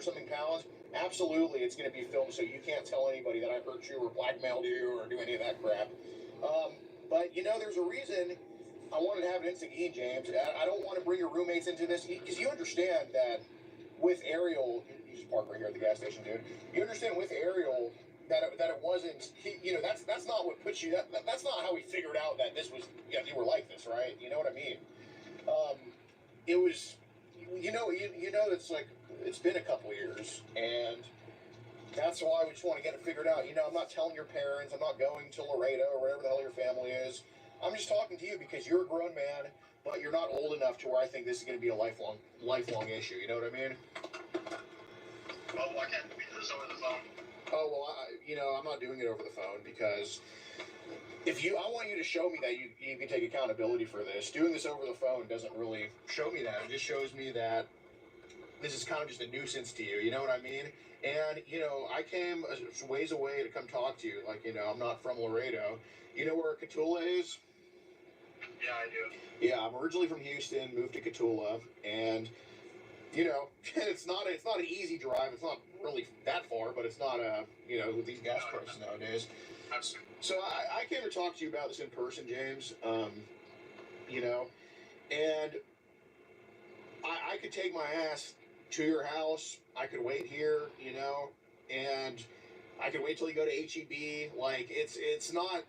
something pounds, absolutely it's going to be filmed, so you can't tell anybody that I hurt you or blackmailed you or do any of that crap. But there's a reason I wanted to have an instant E, James. I don't want to bring your roommates into this because you understand that with Ariel, you just park right here at the gas station, dude. You understand with Ariel that it wasn't. That's not what put you. That's not how we figured out that this was. Yeah, you were like this, right? You know what I mean? It was. It's like it's been a couple years, and that's why we just want to get it figured out. I'm not telling your parents. I'm not going to Laredo or wherever the hell your family is. I'm just talking to you because you're a grown man, but you're not old enough to where I think this is going to be a lifelong issue. You know what I mean? Well, why can't we do this over the phone? Oh, well, I'm not doing it over the phone because I want you to show me that you can take accountability for this. Doing this over the phone doesn't really show me that. It just shows me that this is kind of just a nuisance to you. You know what I mean? And, I came a ways away to come talk to you. Like, I'm not from Laredo. You know where Cotulla is? Yeah, I do. Yeah, I'm originally from Houston, moved to Cotulla, and it's not an easy drive. It's not really that far, but it's not with these gas prices nowadays. Absolutely. So I came to talk to you about this in person, James. And I could take my ass to your house. I could wait here, and I could wait till you go to HEB. Like it's not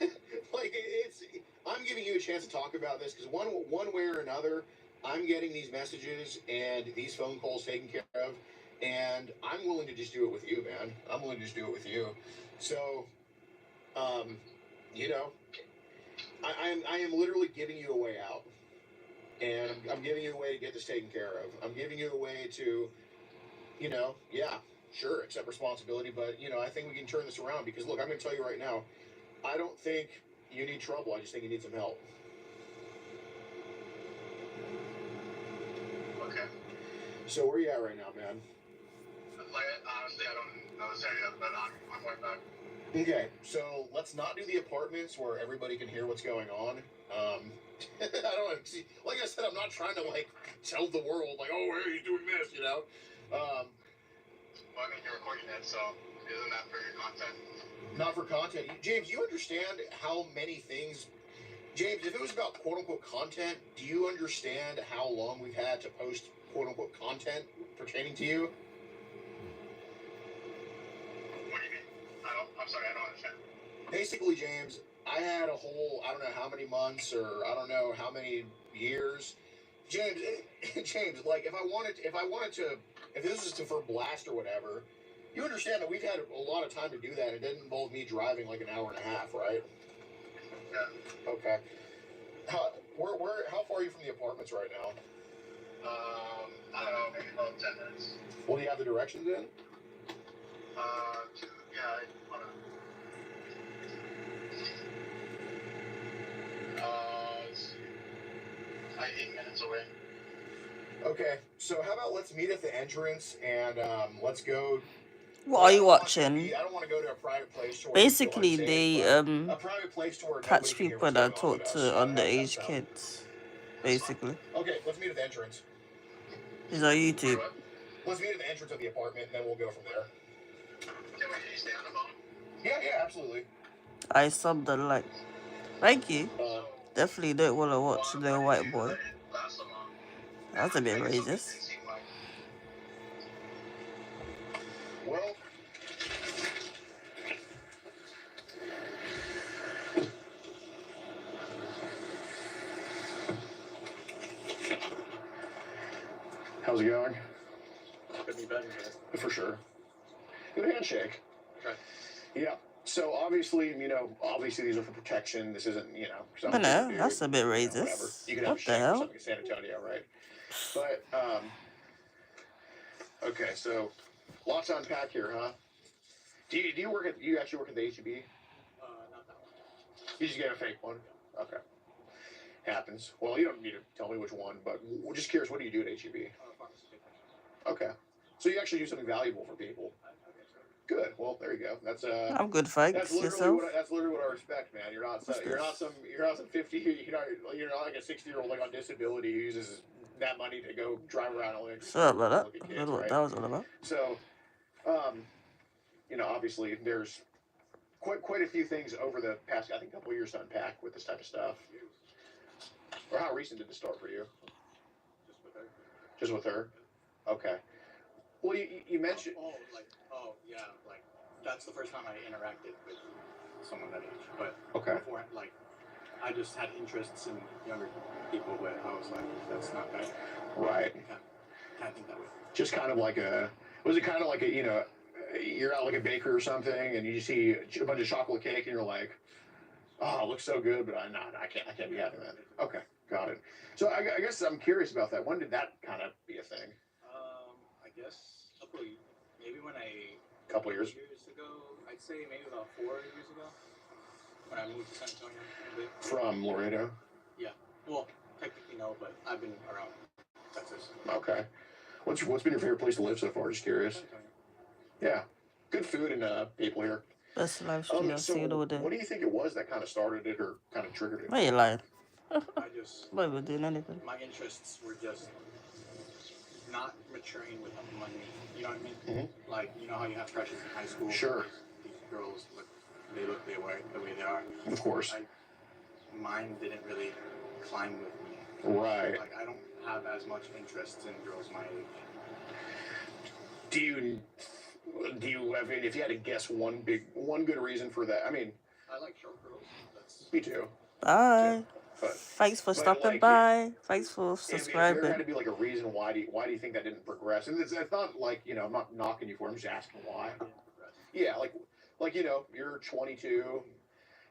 like it's. I'm giving you a chance to talk about this because one way or another, I'm getting these messages and these phone calls taken care of, and I'm willing to just do it with you, man. I'm willing to just do it with you. So, I am literally giving you a way out, and I'm giving you a way to get this taken care of. I'm giving you a way to, sure, accept responsibility, but I think we can turn this around because look, I'm going to tell you right now, I don't think you need trouble. I just think you need some help. Okay. So where are you at right now, man? Like, honestly, I don't know this area, but I'm going back. Okay, so let's not do the apartments where everybody can hear what's going on. I don't see. Like I said, I'm not trying to tell the world oh, hey, he's doing this, Well, I mean, you're recording it, so isn't that for your content? Not for content. James, you understand how many things. James, if it was about quote unquote content, do you understand how long we've had to post quote unquote content pertaining to you? What do you mean? I'm sorry, I don't understand. Basically, James, I had a whole, I don't know how many months or I don't know how many years. James, like if this is for blast or whatever, you understand that we've had a lot of time to do that. It didn't involve me driving like an hour and a half, right? Yeah. Okay. How far are you from the apartments right now? I don't know, maybe about 10 minutes. Well, do you have the directions in? Yeah, hold on. Let's see. 8 minutes away. Okay, so how about let's meet at the entrance and let's go. What are you watching? I don't want to go to a private place. Basically, they a private place to where catch people that talk to underage kids. Basically. Okay, let's meet at the entrance. It's on YouTube. Let's meet at the entrance of the apartment, and then we'll go from there. Can we stay on the phone? Yeah, absolutely. I subbed the like. Thank you. Definitely don't want to watch Little White Boy. That's a bit racist. Well, how's it going? Could be better. For sure. Good handshake. Okay. Yeah. So obviously, these are for protection. This isn't, I know, that's a bit racist. You can have what the hell? in San Antonio, right? But okay, so lots to unpack here, huh? Do you actually work at the HEB? Not that one. You just get a fake one? Okay. Happens. Well, you don't need to tell me which one, but we're just curious, what do you do at HEB? Okay. So you actually do something valuable for people. Good. Well, there you go. That's I'm good, thanks. that's literally Yourself? that's literally what I respect, man. You're not some 50. You're not like a 60-year-old like on disability who uses that money to go drive around and look Shut up about that. at I kids, don't know what right? that was all about. So, you know, obviously there's quite a few things over the past, I think, couple of years to unpack with this type of stuff. Or how recent did this start for you? Just with her. Just with her? Okay. Well, you mentioned. Yeah, like that's the first time I interacted with someone that age. But okay. Before, like, I just had interests in younger people, but I was like, that's not that. Right. Can't think that way. Just kind of like was it kind of like you know, you're out like a bakery or something, and you just see a bunch of chocolate cake, and you're like, oh, it looks so good, but I can't be having that. Okay, got it. So I guess I'm curious about that. When did that kind of be a thing? I guess maybe when couple years ago. I'd say maybe about 4 years ago when I moved to San Antonio a bit. From Laredo. Yeah. Well, technically no, but I've been around Texas. Okay. What's been your favorite place to live so far? Just curious. Yeah. Good food and people here. Best live stream I've seen all day. What do you think it was that kind of started it or kind of triggered it? Why are you lying? I just... Not even doing anything. My interests were just not maturing with money. You know what I mean? Mm-hmm. Like, you know how you have crushes in high school? Sure. These girls look the way they are. Of course. Mine didn't really climb with me. Right. Like, I don't have as much interest in girls my age. Do you have, if you had to guess one good reason for that? I mean, I like short girls. Me too. Bye. But, thanks for stopping by. Thanks for subscribing. If there had to be like a reason, why do you think that didn't progress? And it's not like, you know, I'm not knocking you for it. I'm just asking why. Yeah, like you know, you're 22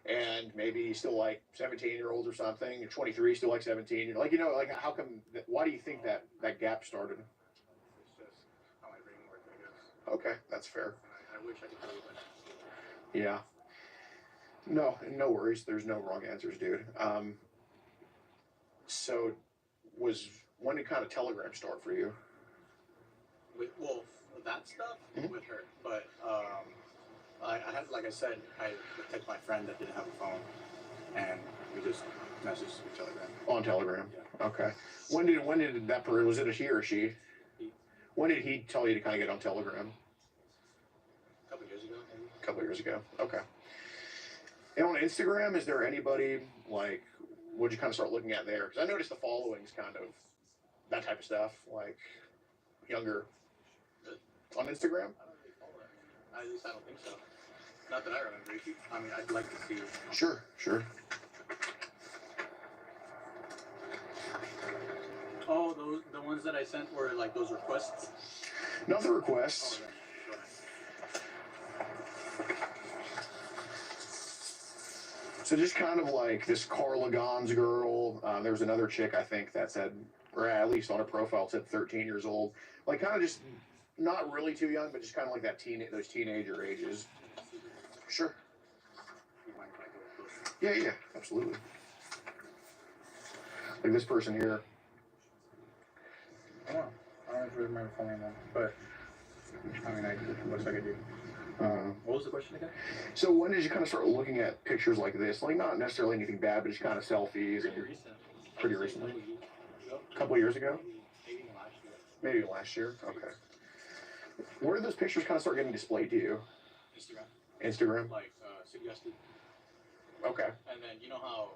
and maybe you still like 17-year-olds or something. You're 23, still like 17. You're like, you know, like how come? Why do you think that gap started? It's just how my brain works, I guess. Okay, that's fair. I wish I could tell you that. Yeah. No worries. There's no wrong answers, dude. So, when did kind of Telegram start for you? Well, that stuff with her, but I had, like I said, I would text my friend that didn't have a phone, and we just messaged through Telegram. On Telegram. Yeah. Okay. When did that person? Was it a he or a she? He. When did he tell you to kind of get on Telegram? A couple years ago, maybe. A couple years ago. Okay. And on Instagram, is there anybody, like, what'd you kind of start looking at there? Because I noticed the following's kind of that type of stuff, like younger. On Instagram? I don't really follow that. At least I don't think so. Not that I remember. I mean, I'd like to see. Sure. Oh, the ones that I sent were like those requests? Not the requests. Oh, yeah. So just kind of like this Carla Gons girl. There was another chick, I think, that said, or at least on her profile, it said 13 years old. Like kind of just not really too young, but just kind of like that those teenager ages. Sure. Yeah, absolutely. Like this person here. I don't remember following them, but I mean, it looks like I do. What was the question again? So when did you kind of start looking at pictures like this? Like not necessarily anything bad, but just kind of selfies. Pretty recently. A couple of years ago? Maybe last year? Okay. Where did those pictures kind of start getting displayed to you? Instagram? Like, suggested. Okay. And then, you know how,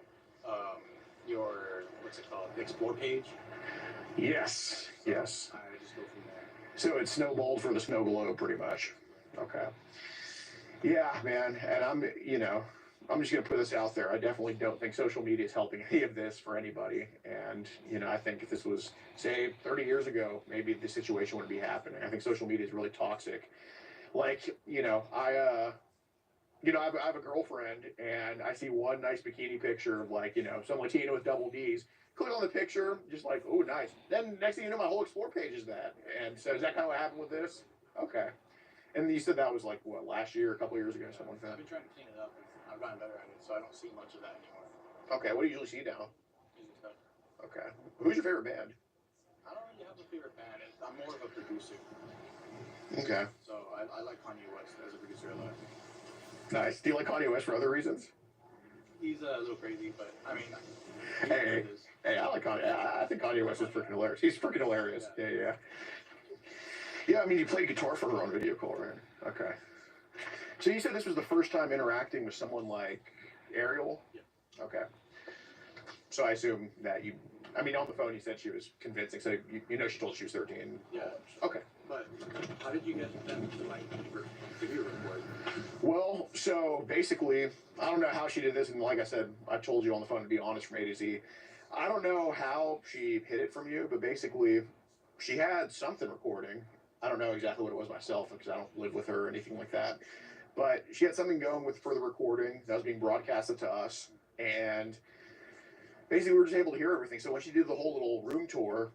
your, what's it called, the Explore page? Yes. So yes. I just go from there. So it snowballed for the snow globe, pretty much. Okay. Yeah, man. And I'm just going to put this out there. I definitely don't think social media is helping any of this for anybody. And, I think if this was, say, 30 years ago, maybe the situation wouldn't be happening. I think social media is really toxic. Like, I have a girlfriend, and I see one nice bikini picture of, like, some Latina with double Ds. Click on the picture, just like, oh, nice. Then next thing you know, my whole Explore page is that. And so is that kind of what happened with this? Okay. And you said that was like, what, last year, a couple years ago, something like that? I've been trying to clean it up, and I've gotten better at it, so I don't see much of that anymore. Okay, what do you usually see now? Music stuff. Okay. Who's your favorite band? I don't really have a favorite band. I'm more of a producer. Okay. So I like Kanye West as a producer a lot. Nice. Do you like Kanye West for other reasons? he's a little crazy, but I mean, hey, I like Kanye. I think Kanye West is freaking hilarious. He's freaking hilarious. Yeah. Yeah, I mean, you played guitar for her on video call, right? Okay. So you said this was the first time interacting with someone like Ariel? Yeah. Okay. So I assume that on the phone you said she was convincing, so you know she told she was 13. Yeah. Okay. But how did you get them to, like, give you a report? Well, so basically, I don't know how she did this, and like I said, I told you on the phone to be honest from A to Z. I don't know how she hid it from you, but basically, she had something recording. I don't know exactly what it was myself because I don't live with her or anything like that. But she had something going with for the recording that was being broadcasted to us, and basically we were just able to hear everything. So when she did the whole little room tour,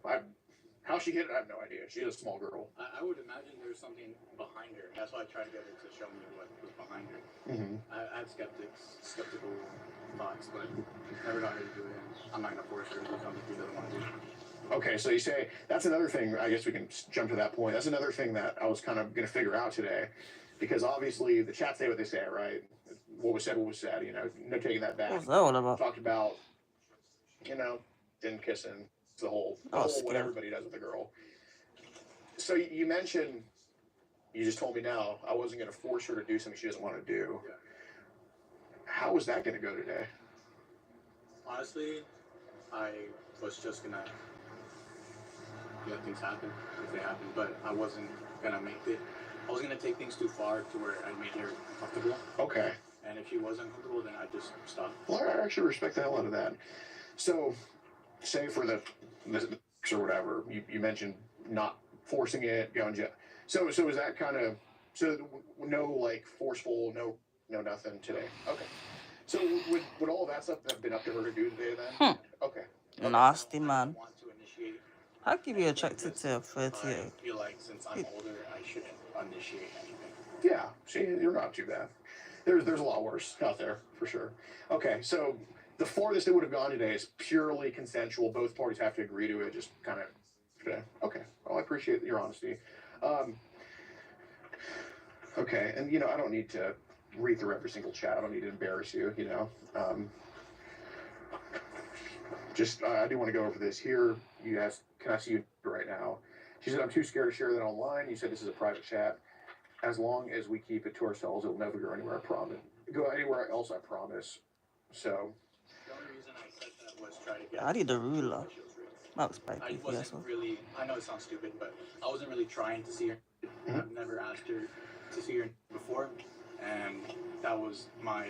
how she hit it, I have no idea. She's a small girl. I would imagine there's something behind her. That's why I tried to get her to show me what was behind her. Mm-hmm. I had skeptical thoughts, but never got her to do it. I'm not going to force her to do something she doesn't want to do. Okay, so you say, that's another thing, I guess we can jump to that point. That's another thing that I was kind of going to figure out today. Because obviously the chat say what they say, right? What was said, no taking that back. What's that all about? Talked about, didn't kissing. It's the whole what everybody does with a girl. So you mentioned, you just told me now, I wasn't going to force her to do something she doesn't want to do. Yeah. How was that going to go today? Honestly, I was just going to let things happen if they happen, but I wasn't going to make it. I was going to take things too far to where I made her uncomfortable. Okay. And if she was uncomfortable, then I'd just stop. Well, I actually respect the hell out of that. So, say for the or whatever, you mentioned not forcing it, going jail. So is that kind of, no, like, forceful, no nothing today? Okay. So would all that stuff have been up to her to do today then? Okay. Nasty man. I want to initiate. How can you be attracted to a 38? I feel like since I'm older, I shouldn't initiate anything. Yeah, see, you're not too bad. There's a lot worse out there, for sure. Okay, so the farthest it would have gone today is purely consensual. Both parties have to agree to it, just kind of, okay. Well, I appreciate your honesty. Okay, and, I don't need to read through every single chat. I don't need to embarrass you, I do want to go over this here. You asked, can I see you right now? She said, I'm too scared to share that online. You said this is a private chat. As long as we keep it to ourselves, it will never go anywhere, I promise. Go anywhere else, I promise. So. The only reason I said that was try to get. I need a ruler. That's I wasn't really. I know it sounds stupid, but I wasn't really trying to see her. Mm-hmm. I've never asked her to see her before, and that was my,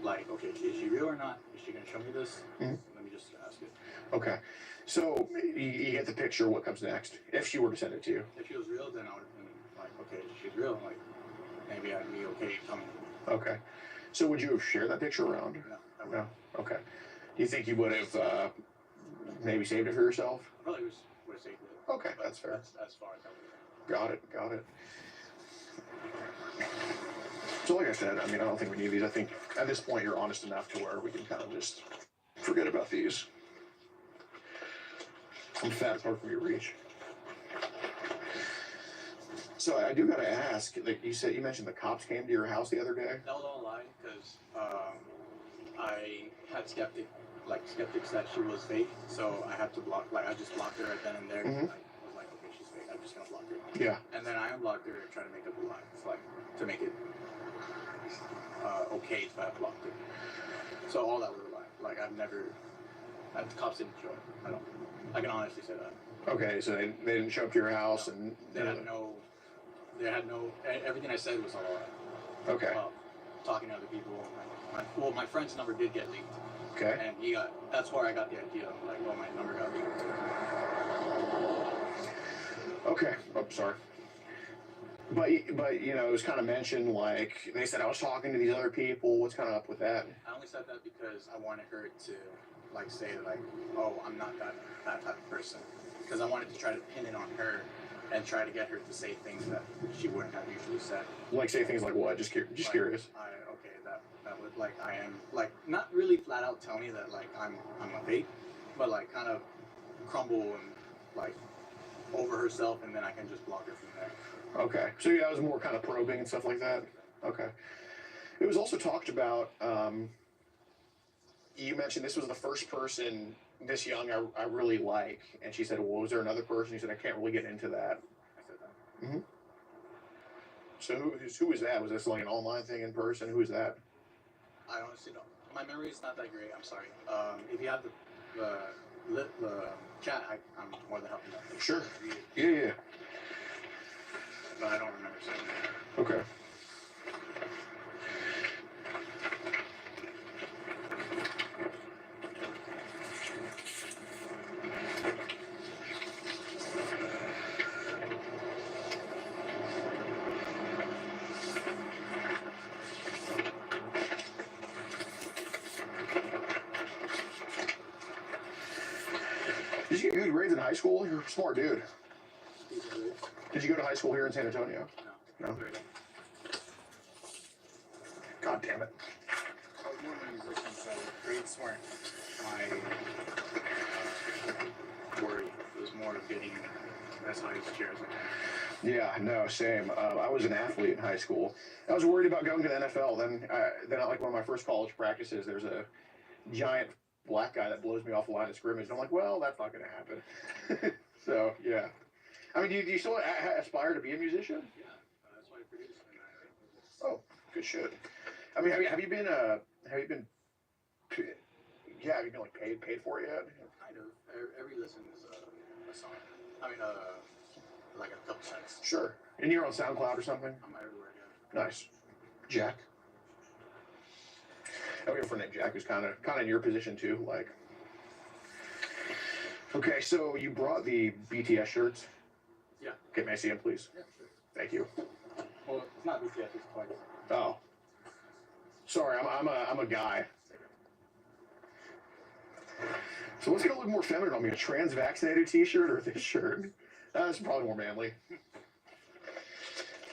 like, okay, is she real or not? Is she gonna show me this? Mm-hmm. Let me just ask it. Okay, so you get the picture. What comes next? If she were to send it to you. If she was real, then I would have been like, okay, she's real. Like, maybe I'd be okay coming. Okay, so would you have shared that picture around? No, I wouldn't. No. Okay. Do you think you would have maybe saved it for yourself? Probably would have saved it. Okay, that's fair. That's as far as I would have. Got it. So like I said, I don't think we need these. I think at this point you're honest enough to where we can kind of just forget about these. I'm fat, it's hard for me to reach. So I do gotta ask, like you mentioned the cops came to your house the other day? That was all a lie, because I had skeptics that she was fake, so I had to I just blocked her right then and there. Mm-hmm. I was like, okay, she's fake, I'm just gonna block her. Yeah. And then I unblocked her and tried to make up a lie. It's like, to make it okay to have blocked her. So all that was a lie. Like, the cops didn't show up. I can honestly say that. Okay, so they didn't show up to your house, and they had no, everything I said was all a lie. Okay. Talking to other people. My friend's number did get leaked. Okay. And that's where I got the idea of, like, well, my number got leaked. Okay. Oh, sorry. But it was kind of mentioned, like, they said I was talking to these other people. What's kind of up with that? I only said that because I wanted her to, like, say, like, oh, I'm not that type of person. Because I wanted to try to pin it on her and try to get her to say things that she wouldn't have usually said. Like, say things like what? Just curious. That would, like, I am, like, not really flat out tell me that, like, I'm a fake, but, like, kind of crumble and, like, over herself, and then I can just block her from there. Okay. So yeah, it was more kind of probing and stuff like that? Okay. It was also talked about, you mentioned this was the first person this young I really like, and she said, "Well, was there another person?" He said, "I can't really get into that." I said that. Mm-hmm. So who was that? Was this like an online thing in person? Who was that? I honestly don't. My memory is not that great. I'm sorry. If you have the chat, I'm more than happy to Sure. read it. Yeah. But I don't remember saying that. Okay. Did you get good grades in high school? You're a smart dude. Did you go to high school here in San Antonio? No. No? God damn it. I was more of a musician, so grades weren't my worry. It was more of getting as high as chair as I can. Yeah, no, same. I was an athlete in high school. I was worried about going to the NFL. Then at like one of my first college practices, there's a giant black guy that blows me off the line of scrimmage. And I'm like, well, that's not going to happen. So, yeah. I mean, do you still aspire to be a musician? Yeah, that's why I produced. Oh, good shit. I mean, have you been like paid for it yet? Kind of. Every listen is a song. I mean, like a couple cents. Sure. And you're on SoundCloud or something? I'm everywhere, yeah. Nice. Jack? I have a friend named Jack who's kind of in your position too, like. Okay, so you brought the BTS shirts? Yeah. Okay, may I see them, please? Yeah, sure. Thank you. Well, it's not BTS, it's Twice. Oh. Sorry, I'm a guy. So what's gonna look more feminine on me, a trans-vaccinated T-shirt or this shirt? That's probably more manly.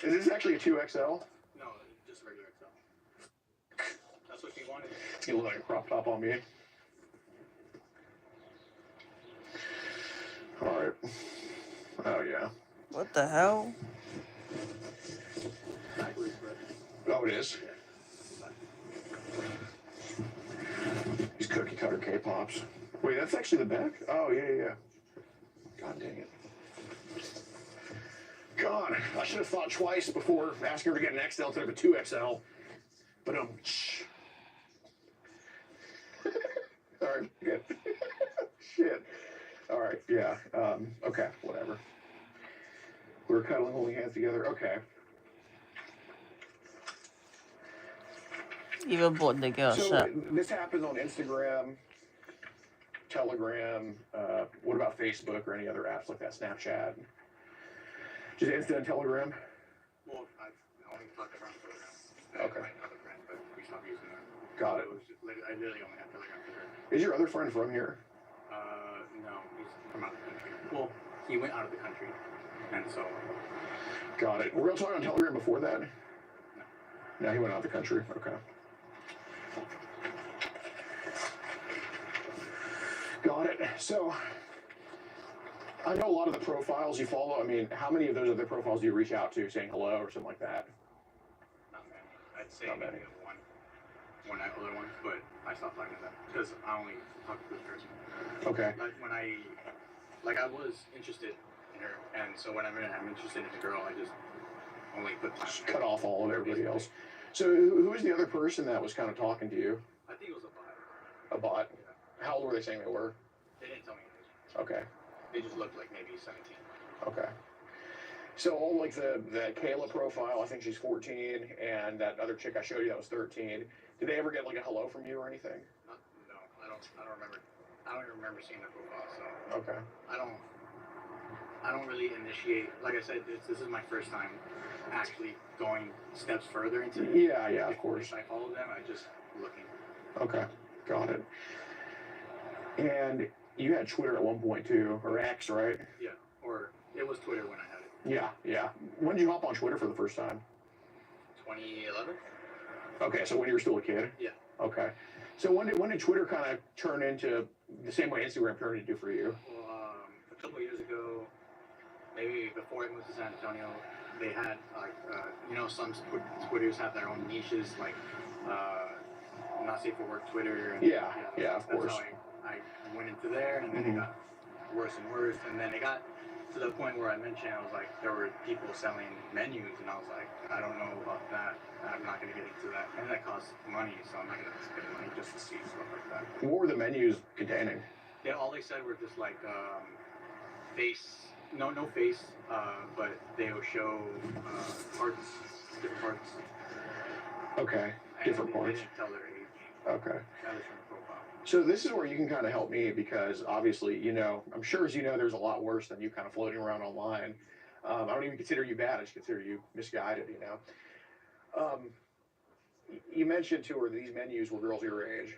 Is this actually a 2XL? No, just a regular XL. That's what you wanted. It's gonna look like a crop top on me. All right. Oh yeah. What the hell? Backwards, but Oh, it is. These cookie cutter K-pops. Wait, that's actually the back? Oh yeah. God dang it. God, I should have thought twice before asking her to get an XL instead of a 2XL. But all right, good. Shit. All right, yeah. Okay, whatever. We're cuddling, holding hands together. Okay. Even bought the girl So shirt. this happens on Instagram, Telegram. What about Facebook or any other apps like that? Snapchat. Just Insta and Telegram. well, I only talked around Telegram. Okay. My other friend, but we stopped using that. Got it. I literally only have Telegram for her. Is your other friend from here? No, he's from out of the country. Well, he went out of the country, and so. Got it. Were you talking on Telegram before that? No, he went out of the country. Okay. Got it. So, I know a lot of the profiles you follow. I mean, how many of those other profiles do you reach out to saying hello or something like that? Not many. I'd say Not maybe many. one other one, but I stopped talking to them because I only talk to this person. Okay. Like when I was interested in her, and so when I'm interested in a girl, I just only put time. Just cut off all of everybody else. So, who was the other person that was kind of talking to you? I think it was a bot. A bot? How old were they saying they were? They didn't tell me anything. Okay. They just looked like maybe 17. Okay. So, all like the Kayla profile, I think she's 14, and that other chick I showed you that was 13. Did they ever get like a hello from you or anything? No, I don't remember. I don't even remember seeing their profile, so Okay. I don't really initiate. Like I said, this is my first time actually going steps further into it. Yeah, of course. If I follow them, I just looking. Okay, got it. And you had Twitter at one point too, or X, right? Yeah, or it was Twitter when I had it. Yeah. When did you hop on Twitter for the first time? 2011. Okay, so when you were still a kid? Yeah. Okay. So when did Twitter kind of turn into the same way Instagram turned into for you? Well, a couple of years ago, maybe before I moved to San Antonio, they had like some Twitters have their own niches, like not safe for work Twitter. And, yeah, of course. That's how I went into there, and then it got worse and worse, and then it got to the point where I mentioned, I was like, there were people selling menus, and I was like, I don't know about that. I'm not going to get into that. And that costs money, so I'm not going to spend money just to see stuff like that. What were the menus containing? Yeah, all they said were just like face, no face, but they would show parts, different parts. Okay, different parts. They didn't tell their age. Okay. That is from the profile. So this is where you can kind of help me, because obviously, you know, I'm sure as you know, there's a lot worse than you kind of floating around online. I don't even consider you bad. I just consider you misguided, you know. You mentioned to her these menus were girls your age.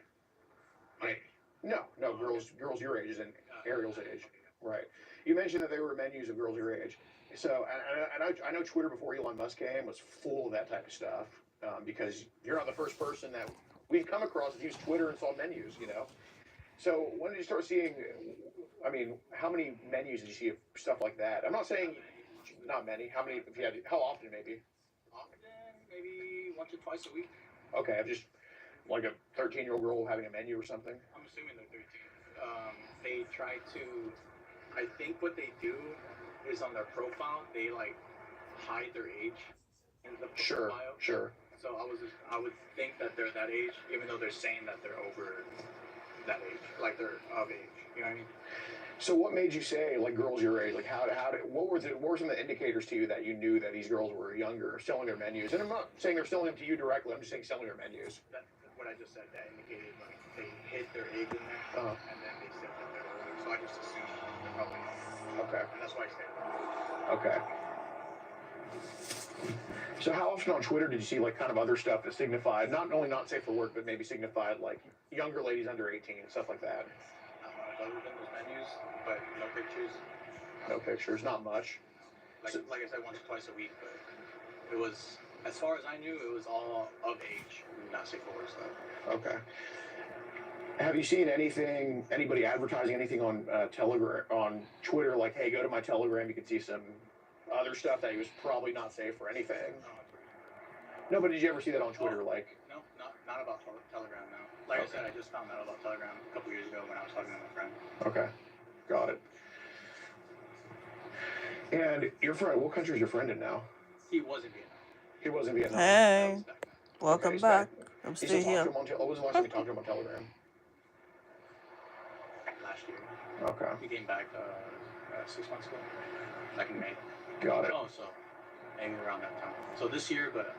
Right. No, girls your age and Ariel's age. Right. You mentioned that they were menus of girls your age. So, and I know Twitter before Elon Musk came was full of that type of stuff, because you're not the first person that we've come across that used Twitter and saw menus, you know. So when did you start seeing, I mean, how many menus did you see of stuff like that? I'm not saying not many. How many, if you had, how often maybe? Often, maybe once or twice a week. Okay, I'm just like a 13-year-old girl having a menu or something? I'm assuming they're 13. They try to, I think what they do is on their profile, they like hide their age in the Sure, bio. sure. So I would think that they're that age, even though they're saying that they're over that age, like they're of age. You know what I mean? So what made you say like girls your age? Like what were some of the indicators to you that you knew that these girls were younger, selling their menus? And I'm not saying they're selling them to you directly. I'm just saying selling their menus. That's what I just said. That indicated like they hid their age in there, and then they said that they're older. So I just assumed they're probably older. Okay. And that's why I said that. Okay. So how often on Twitter did you see like kind of other stuff that signified not only not safe for work, but maybe signified like younger ladies under 18 and stuff like that? Other than those menus, but no pictures. No pictures, not much. Like I said, once or twice a week, but it was, as far as I knew, it was all of age, not safe for work stuff. Okay. Have you seen anybody advertising anything on Telegram, on Twitter, like, hey, go to my Telegram, you can see some other stuff that was probably not safe or anything? No, but did you ever see that on Twitter, like? No, not about Telegram, no. Like I said, I just found out about Telegram a couple years ago when I was talking to my friend. Okay, got it. And your friend, what country is your friend in now? He was in Vietnam. He was in Vietnam. Hey, welcome back. I'm You still here. When was the last time you talked to him on Telegram? Last year. Okay. He came back 6 months ago, back in May. Got it. Oh, so maybe around that time. So this year, but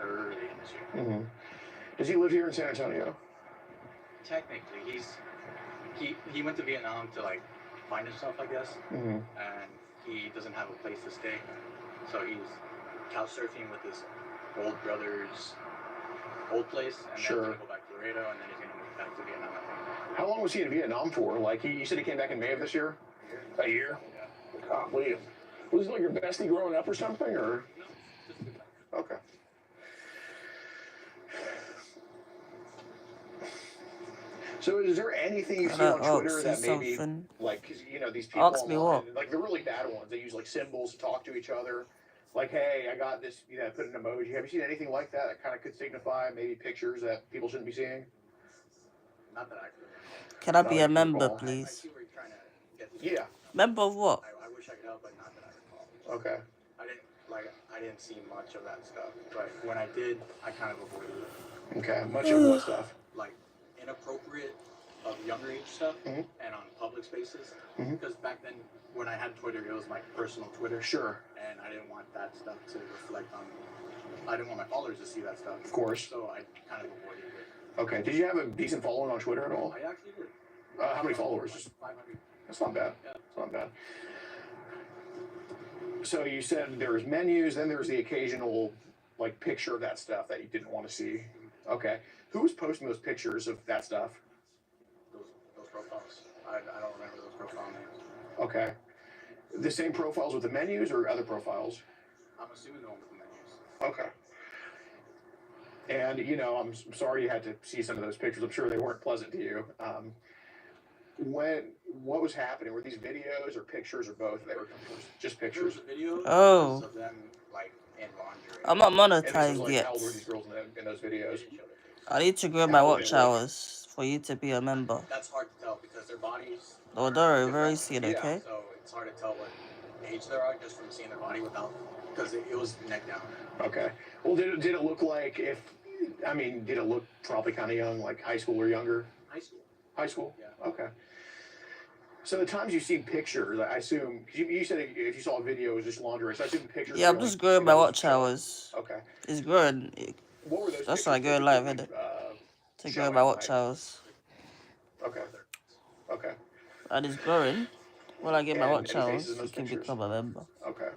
early in this year. Mm-hmm. Does he live here in San Antonio? Technically, he went to Vietnam to like find himself, I guess, Mm-hmm. and he doesn't have a place to stay, so he's couch surfing with his old brother's old place, and Sure. then he's gonna go back to Laredo, and then he's gonna move back to Vietnam, I think. How long was he in Vietnam for? Like, you said he came back in May of this year? A year? Yeah. Golly. Was he like your bestie growing up or something, or? No, just a good time. Okay. So is there anything you see on Twitter that maybe, something. like, 'cause, you know, these people Ask me online, what? like the really bad ones, they use like symbols to talk to each other. Like, hey, I got this, you know, put an emoji. Have you seen anything like that that kind of could signify maybe pictures that people shouldn't be seeing? Not that I could. Can I be a Like, member, recall. I please? see where you're trying to get this. Yeah. Member of what? I wish I could help, but not that I recall. Okay. I didn't see much of that stuff, but when I did, I kind of avoided it. Okay. Much of what stuff? Like inappropriate of younger age stuff, Mhm. and on public spaces. Mhm. Because back then, when I had Twitter, it was my personal Twitter, Sure. and I didn't want that stuff to reflect on. I didn't want my followers to see that stuff. Of course. So I kind of avoided it. Okay. Did you have a decent following on Twitter at all? I actually did. How many followers? Like 500. That's not bad. Yeah. That's not bad. So you said there was menus, then there was the occasional like picture of that stuff that you didn't want to see. Okay. Who was posting those pictures of that stuff? Those profiles. I don't remember those profile names. Okay. The same profiles with the menus or other profiles? I'm assuming the one with the menus. Okay. And, you know, I'm sorry you had to see some of those pictures. I'm sure they weren't pleasant to you. What was happening? Were these videos or pictures or both? They were just There pictures. was a video Oh. of them like in lingerie. I'm not And this was monetized like, yet. how old were these girls in those They videos? didn't show their face. I need to grow my How old watch they look. hours for you to be a member. That's hard to tell because their bodies. Oh, are they're very different. seen, Yeah. okay? So it's hard to tell what age they are just from seeing their body without, because it was neck down. Okay. Well, did it look like if, I mean, did it look probably kind of young, like high school or younger? High school. High school? Yeah. Okay. So the times you've seen pictures, I assume, 'cause you said if you saw a video, it was just lingerie. So I assume pictures. Yeah, were I'm just like, growing you my know, watch short. hours. Okay. It's growing. What were those That's pictures like going live, typically, innit? To grow showing, my watch like? hours. Okay. Okay. And it's growing. When I get my And watch any faces hours, in you those can pictures? become a member. Okay.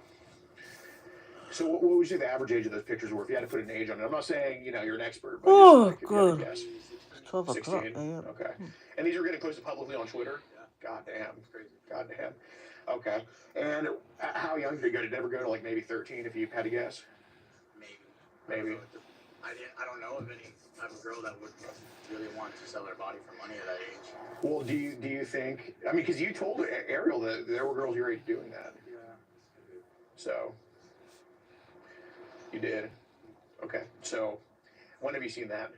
So what would you say the average age of those pictures were? If you had to put an age on it, I'm not saying you're an expert, but Oh, just like if you had to God. guess. 12 o'clock 16. a.m. Okay. And these are getting posted publicly on Twitter. God damn. Crazy. God damn. Okay. And how young did it go? Did it ever go to like maybe 13? If you had to guess. Maybe. I don't know of any type of girl that would really want to sell their body for money at that age. Well, do you think? I mean, because you told Ariel that there were girls your age doing that. Yeah. So. You did. Okay. So, when have you seen that?